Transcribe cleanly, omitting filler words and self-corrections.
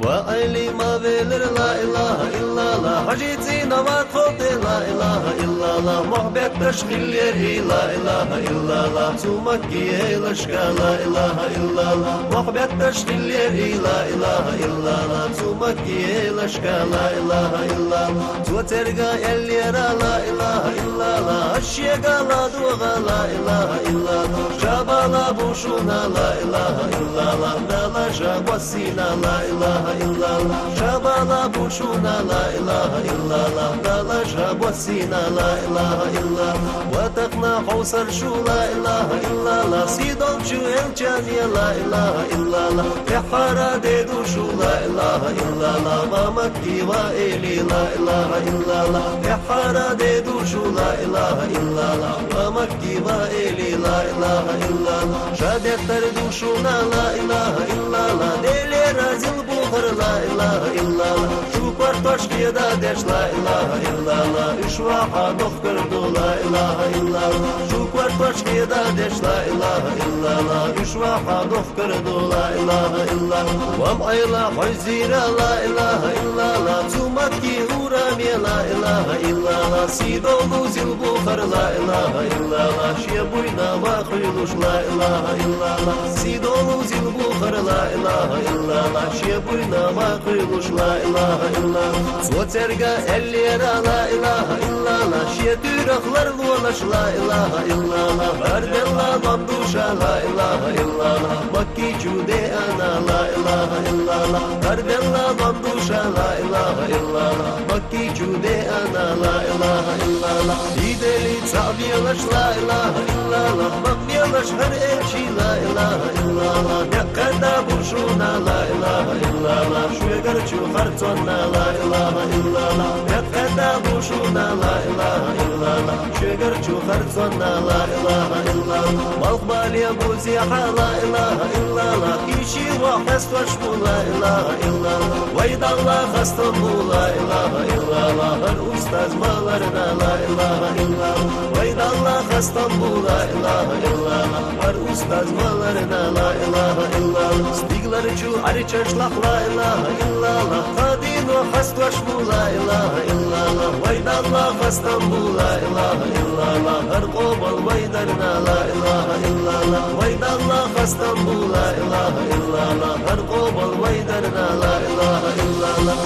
وأيلي ما بيلر لا إله إلا الله حجيتي نمات خوتي لا إله إلا الله محبت تشغيل يري لا إله إلا الله تمكي هيلشكا لا إله إلا الله محبت تشغيل يري لا إله إلا الله تمكي هيلشكا لا إله إلا الله توترقا يليرا لا إله إلا الله الشيقا لا دوغا لا إله إلا الله شابالا بوشونا لا إله إلا الله لا شاب وسينا لا إله إلا الله شابالا بوشونا لا إله إلا الله لا شاب وسينا لا إله إلا الله وتقنا حوصر شو لا إله إلا الله سيدون شو الجاني لا إله إلا الله بحارة ديدو شو لا إله إلا الله ما مكي وإلي لا إله إلا الله بحارة ديدو شو لا إله إلا الله ما مكي وإلي لا إله إلا الله شادت تردو شونا لا إله إلا الله ديلي رازل بوخر لا إله إلا الله شو قرطش كيدا ديش لا إله إلا الله إشواحا نخكر دو لا إله إلا الله شو قرطش كيدا ديش لا إله إلا الله إشواحا نخكر دو لا إله إلا الله وام أيلا حزيرا لا إله إلا الله تمكي هورامي لا إله إلا الله سيدو نوزل بوخر لا إله إلا الله شيبوينا ما خيلوش لا إله إلا الله سيدو نوزل بوخر لا إله إلا الله شيبوينا ما خيلوش لا إله إلا الله سوترقا الليرا لا إله إلا الله شيدو رخلر لولش لا إله إلا الله برد الله ممدوشا لا إله إلا الله مكي جودي أنا لا إله إلا الله برد الله ممدوشا لا إله إلا الله مكي جودي أنا لا إله إلا الله ديدلي تعبيلش لا إله إلا الله مقبيلش هر إيشي لا إله إلا الله يقنا بوشونا لا إله إلا الله شويقر جو خرطونا لا إله إلا الله يقنا بوشونا لا إله إلا الله شويقر جو خرطونا لا إله إلا الله مالقبال يا بوزيحة لا إله إلا الله كيشي وحس وشبو لا إله إلا الله ويد الله خستمو لا إله إلا الله هر أستاذ مالرنا لا إله إلا الله ويد الله خستمو لا إله إلا الله هر أستاذ مالرنا لا إله إلا الله ستيقلر جو عريشش لح لا إله إلا الله قادين وحس وشبو لا إله إلا الله ويد الله خستمو لا إله إلا الله هر قوبل ويدرنا لا إله إلا الله ويد الله خستمو لا إله إلا الله هر قوبل ويدرنا لا إله إلا الله